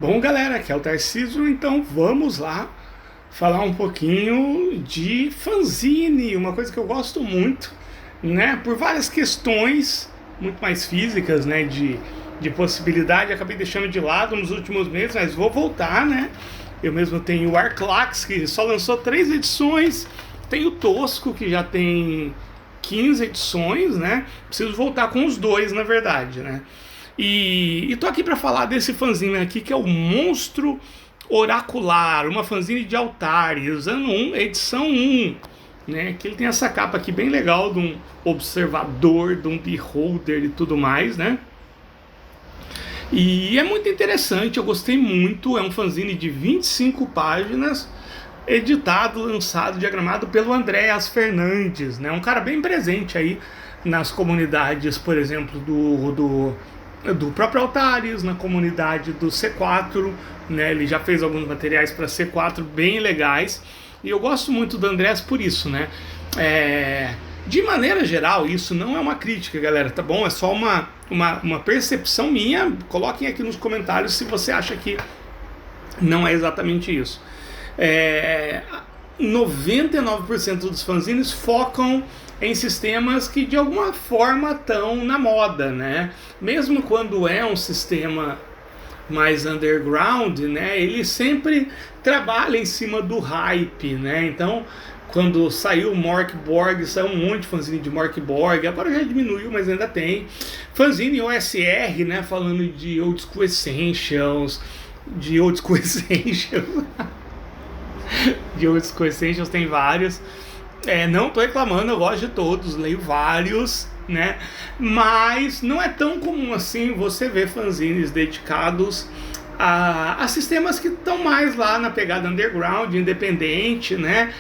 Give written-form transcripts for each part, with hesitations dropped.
Bom, galera, aqui é o Tarcísio, então vamos lá falar um pouquinho de fanzine, uma coisa que eu gosto muito, né? Por várias questões muito mais físicas, né? De possibilidade, acabei deixando de lado nos últimos meses, mas vou voltar, né? Eu mesmo tenho o Arclax, que só lançou 3 edições, tem o Tosco, que já tem 15 edições, né? Preciso voltar com os dois, na verdade, né? E tô aqui para falar desse fanzine aqui, que é o Monstro Oracular, uma fanzine de Altares, ano 1, edição 1, né? Que ele tem essa capa aqui bem legal, de um observador, de um beholder e tudo mais, né? E é muito interessante, eu gostei muito, é um fanzine de 25 páginas, editado, lançado, diagramado pelo Andréas Fernandes, né? Um cara bem presente aí nas comunidades, por exemplo, do próprio Altares, na comunidade do C4, né? Ele já fez alguns materiais para C4 bem legais, e eu gosto muito do Andrés por isso, né? De maneira geral, isso não é uma crítica, galera, tá bom? É só uma percepção minha. Coloquem aqui nos comentários se você acha que não é exatamente isso. 99% dos fanzines focam em sistemas que de alguma forma estão na moda, né? Mesmo quando é um sistema mais underground, né? Ele sempre trabalha em cima do hype, né? Então, quando saiu o Morkborg, saiu um monte de fanzine de Morkborg, agora já diminuiu, mas ainda tem. Fanzine OSR, né? Falando de Old School Essentials, de Old School Essentials. De Old School Essentials tem vários. Não tô reclamando, eu gosto de todos, leio vários, né? Mas não é tão comum assim você ver fanzines dedicados a sistemas que estão mais lá na pegada underground, independente, né?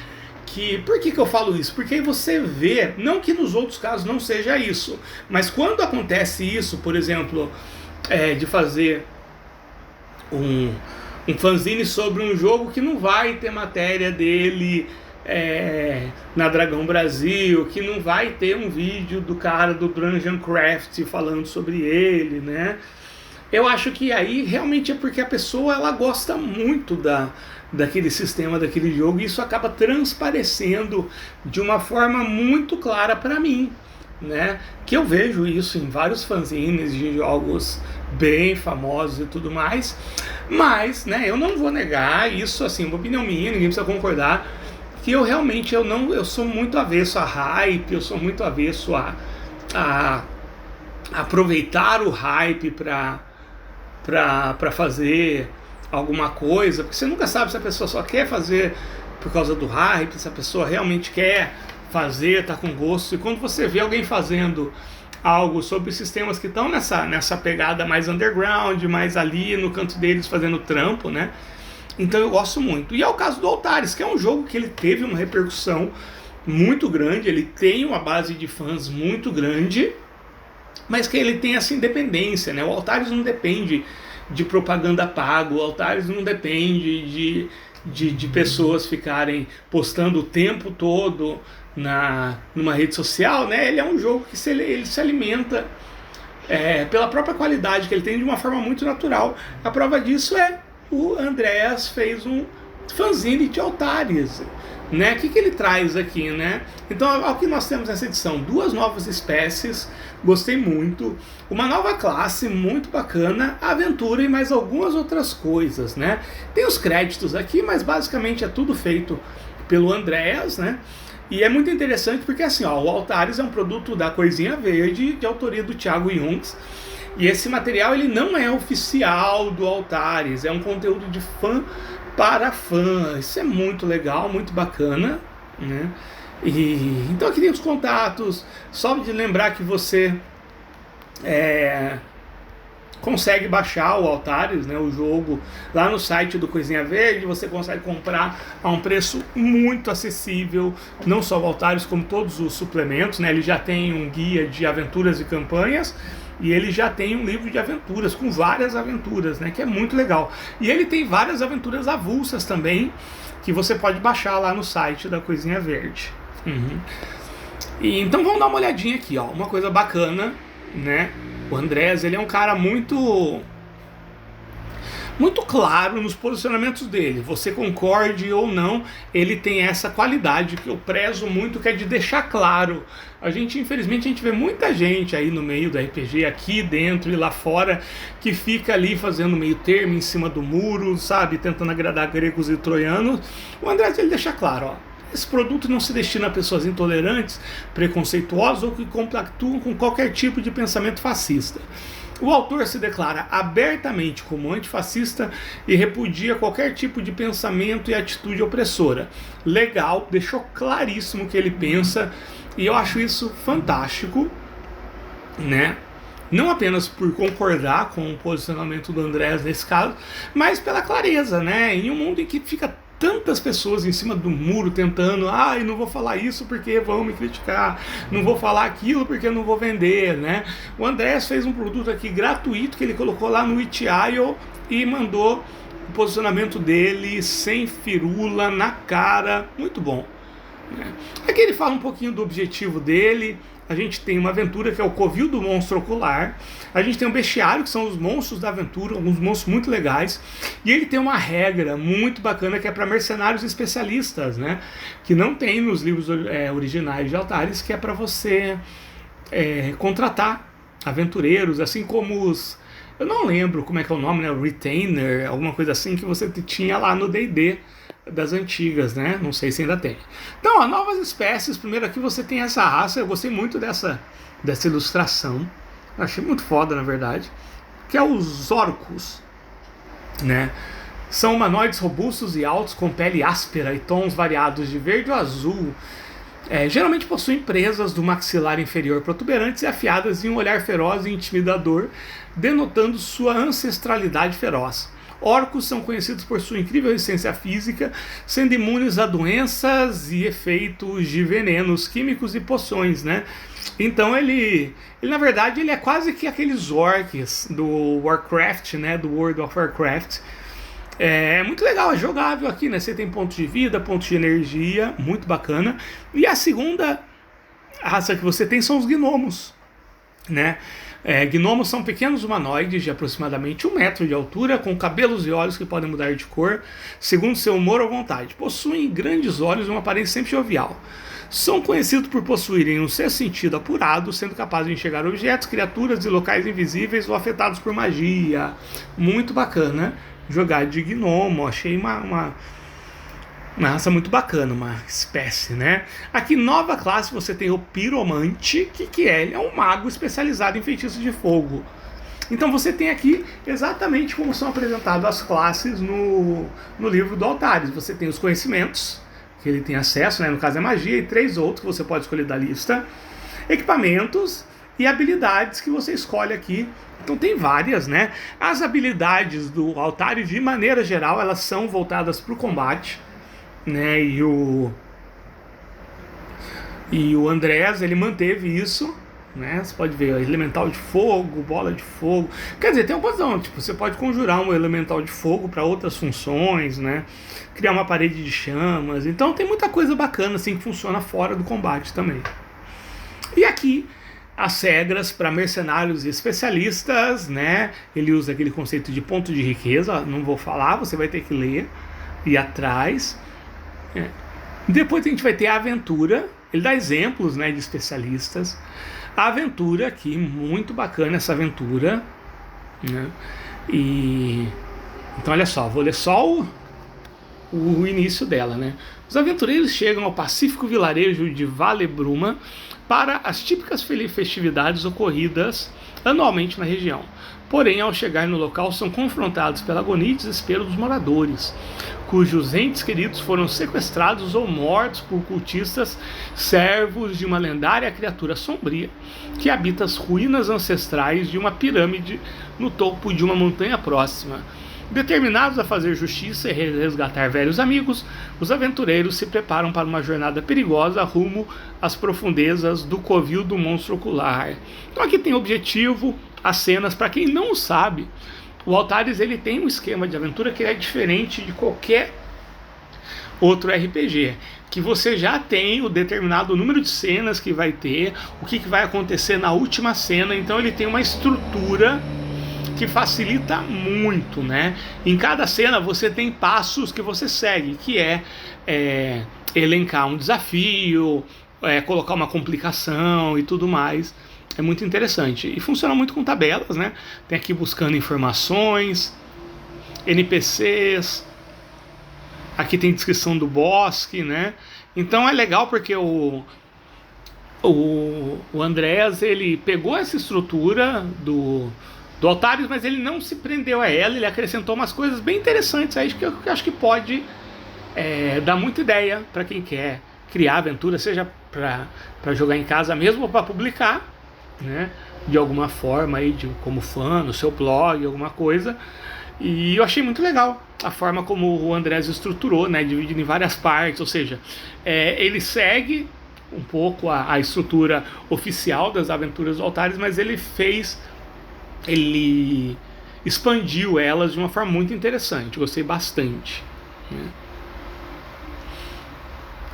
Por que eu falo isso? Porque aí você vê, não que nos outros casos não seja isso, mas quando acontece isso, por exemplo, de fazer um fanzine sobre um jogo que não vai ter matéria dele na Dragão Brasil, que não vai ter um vídeo do cara do Dungeon Craft falando sobre ele, né? Eu acho que aí realmente é porque a pessoa ela gosta muito daquele sistema, daquele jogo, e isso acaba transparecendo de uma forma muito clara para mim, né? Que eu vejo isso em vários fanzines de jogos bem famosos e tudo mais, mas, né, eu não vou negar isso, assim, uma opinião minha, ninguém precisa concordar, que eu realmente eu sou muito avesso a hype, eu sou muito avesso a aproveitar o hype para fazer alguma coisa, porque você nunca sabe se a pessoa só quer fazer por causa do hype, se a pessoa realmente quer fazer, tá com gosto. E quando você vê alguém fazendo algo sobre sistemas que estão nessa pegada mais underground, mais ali no canto deles fazendo trampo, né? Então eu gosto muito. E é o caso do Altares, que é um jogo que ele teve uma repercussão muito grande, ele tem uma base de fãs muito grande, mas que ele tem essa independência, né? O Altares não depende de propaganda paga, o Altares não depende de pessoas ficarem postando o tempo todo numa rede social, né? Ele é um jogo que ele se alimenta pela própria qualidade que ele tem de uma forma muito natural. A prova disso o Andréas fez um fanzine de Altares, né? O que ele traz aqui, né? Então, ao que nós temos nessa edição, 2 novas espécies, gostei muito, uma nova classe muito bacana, aventura e mais algumas outras coisas, né? Tem os créditos aqui, mas basicamente é tudo feito pelo Andréas, né? E é muito interessante porque assim, o Altares é um produto da Coisinha Verde, de autoria do Thiago Junks, e esse material ele não é oficial do Altares, é um conteúdo de fã para fã. Isso é muito legal, muito bacana, né? Então aqui tem os contatos, só de lembrar que você consegue baixar o Altares, né, o jogo, lá no site do Coisinha Verde. Você consegue comprar a um preço muito acessível, não só o Altares, como todos os suplementos, né? Ele já tem um guia de aventuras e campanhas, e ele já tem um livro de aventuras, com várias aventuras, né, que é muito legal. E ele tem várias aventuras avulsas também, que você pode baixar lá no site da Coisinha Verde. Então vamos dar uma olhadinha aqui, ó, uma coisa bacana, né? O Andrés, ele é um cara muito muito claro nos posicionamentos dele. Você concorde ou não, ele tem essa qualidade que eu prezo muito, que é de deixar claro. Infelizmente, a gente vê muita gente aí no meio do RPG, aqui dentro e lá fora, que fica ali fazendo meio termo em cima do muro, sabe, tentando agradar gregos e troianos. O Andrés, ele deixa claro, ó, esse produto não se destina a pessoas intolerantes, preconceituosas ou que compactuam com qualquer tipo de pensamento fascista. O autor se declara abertamente como antifascista e repudia qualquer tipo de pensamento e atitude opressora. Legal, deixou claríssimo o que ele pensa, e eu acho isso fantástico, né? Não apenas por concordar com o posicionamento do Andrés nesse caso, mas pela clareza, né? Em um mundo em que fica tantas pessoas em cima do muro tentando, eu não vou falar isso porque vão me criticar, não vou falar aquilo porque eu não vou vender, né? O Andrés fez um produto aqui gratuito que ele colocou lá no Itch.io e mandou o posicionamento dele sem firula, na cara, muito bom, né? Aqui ele fala um pouquinho do objetivo dele. A gente tem uma aventura que é o Covil do Monstro Ocular. A gente tem um bestiário, que são os monstros da aventura, alguns monstros muito legais. E ele tem uma regra muito bacana que é para mercenários especialistas, né? Que não tem nos livros originais de Altares, que é para você contratar aventureiros, assim como os... Eu não lembro como é que é o nome, né? O Retainer, alguma coisa assim que você tinha lá no D&D das antigas, né? Não sei se ainda tem. Então, ó, novas espécies. Primeiro aqui você tem essa raça. Eu gostei muito dessa ilustração. Achei muito foda, na verdade. Que é os orcos, né? São humanoides robustos e altos, com pele áspera e tons variados de verde ou azul. Geralmente possuem presas do maxilar inferior protuberantes e afiadas, e um olhar feroz e intimidador, denotando sua ancestralidade feroz. Orcos são conhecidos por sua incrível resistência física, sendo imunes a doenças e efeitos de venenos químicos e poções, né? Então ele na verdade, ele é quase que aqueles orcs do Warcraft, né? Do World of Warcraft. É muito legal, é jogável aqui, né? Você tem pontos de vida, pontos de energia, muito bacana. E a segunda raça que você tem são os gnomos, né? Gnomos são pequenos humanoides de aproximadamente 1 metro de altura, com cabelos e olhos que podem mudar de cor segundo seu humor ou vontade. Possuem grandes olhos e uma aparência sempre jovial. São conhecidos por possuírem um sexto sentido apurado, sendo capazes de enxergar objetos, criaturas e locais invisíveis ou afetados por magia. Muito bacana jogar de gnomo. Achei uma raça muito bacana, uma espécie, né? Aqui, nova classe, você tem o Piromante, que é? Ele é um mago especializado em feitiços de fogo. Então você tem aqui exatamente como são apresentadas as classes no livro do Altares. Você tem os conhecimentos, que ele tem acesso, né? No caso é magia, e 3 outros que você pode escolher da lista. Equipamentos e habilidades que você escolhe aqui. Então tem várias, né? As habilidades do Altares, de maneira geral, elas são voltadas para o combate, né? E o Andrés, ele manteve isso, né? Você pode ver, elemental de fogo, bola de fogo. Quer dizer, tem uma opção, tipo, você pode conjurar um elemental de fogo para outras funções, né? Criar uma parede de chamas. Então tem muita coisa bacana assim que funciona fora do combate também. E aqui as regras para mercenários e especialistas, né? Ele usa aquele conceito de ponto de riqueza. Não vou falar, você vai ter que ler e ir atrás. Depois a gente vai ter a aventura. Ele dá exemplos, né, de especialistas. A aventura aqui, muito bacana essa aventura, né? E então olha só, vou ler só o início dela, né? Os aventureiros chegam ao pacífico vilarejo de Valebruma para as típicas festividades ocorridas anualmente na região. Porém, ao chegar no local, são confrontados pela agonia e desespero dos moradores, cujos entes queridos foram sequestrados ou mortos por cultistas, servos de uma lendária criatura sombria que habita as ruínas ancestrais de uma pirâmide no topo de uma montanha próxima. Determinados a fazer justiça e resgatar velhos amigos, os aventureiros se preparam para uma jornada perigosa rumo às profundezas do Covil do Monstro Ocular. Então aqui tem objetivo, as cenas. Para quem não sabe, o Altares, ele tem um esquema de aventura que é diferente de qualquer outro RPG, que você já tem o determinado número de cenas que vai ter, o que vai acontecer na última cena. Então ele tem uma estrutura que facilita muito, né? Em cada cena você tem passos que você segue, que é elencar um desafio, colocar uma complicação e tudo mais. É muito interessante. E funciona muito com tabelas, né? Tem aqui buscando informações, NPCs, aqui tem descrição do bosque, né? Então é legal porque o Andreas, ele pegou essa estrutura do Altares, mas ele não se prendeu a ela, ele acrescentou umas coisas bem interessantes aí que eu acho que pode dar muita ideia para quem quer criar aventura, seja para jogar em casa mesmo ou para publicar, né? De alguma forma aí, como fã, no seu blog, alguma coisa. E eu achei muito legal a forma como o Andreas estruturou, né? Dividido em várias partes, ou seja, ele segue um pouco a estrutura oficial das Aventuras do Altares, mas ele expandiu elas de uma forma muito interessante, gostei bastante, né?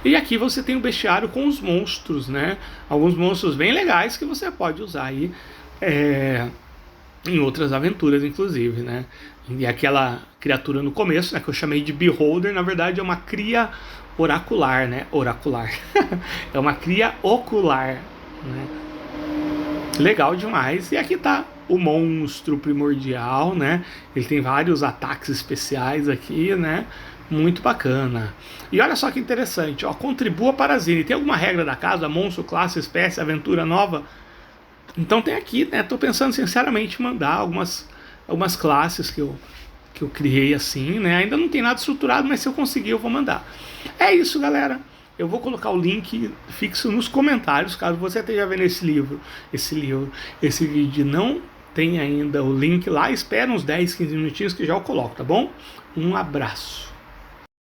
E aqui você tem o bestiário com os monstros, né? Alguns monstros bem legais que você pode usar aí em outras aventuras, inclusive, né? E aquela criatura no começo, né, que eu chamei de Beholder, na verdade é uma cria oracular, né? Oracular. É uma cria ocular, né? Legal demais. E aqui tá o monstro primordial, né? Ele tem vários ataques especiais aqui, né? Muito bacana. E olha só que interessante, ó, contribua para a Zine. Tem alguma regra da casa? Monstro, classe, espécie, aventura nova? Então tem aqui, né? Tô pensando sinceramente em mandar algumas classes que eu criei assim, né? Ainda não tem nada estruturado, mas se eu conseguir eu vou mandar. É isso, galera. Eu vou colocar o link fixo nos comentários, caso você esteja vendo esse vídeo não tem ainda o link lá. Espera uns 10, 15 minutinhos que já eu coloco, tá bom? Um abraço.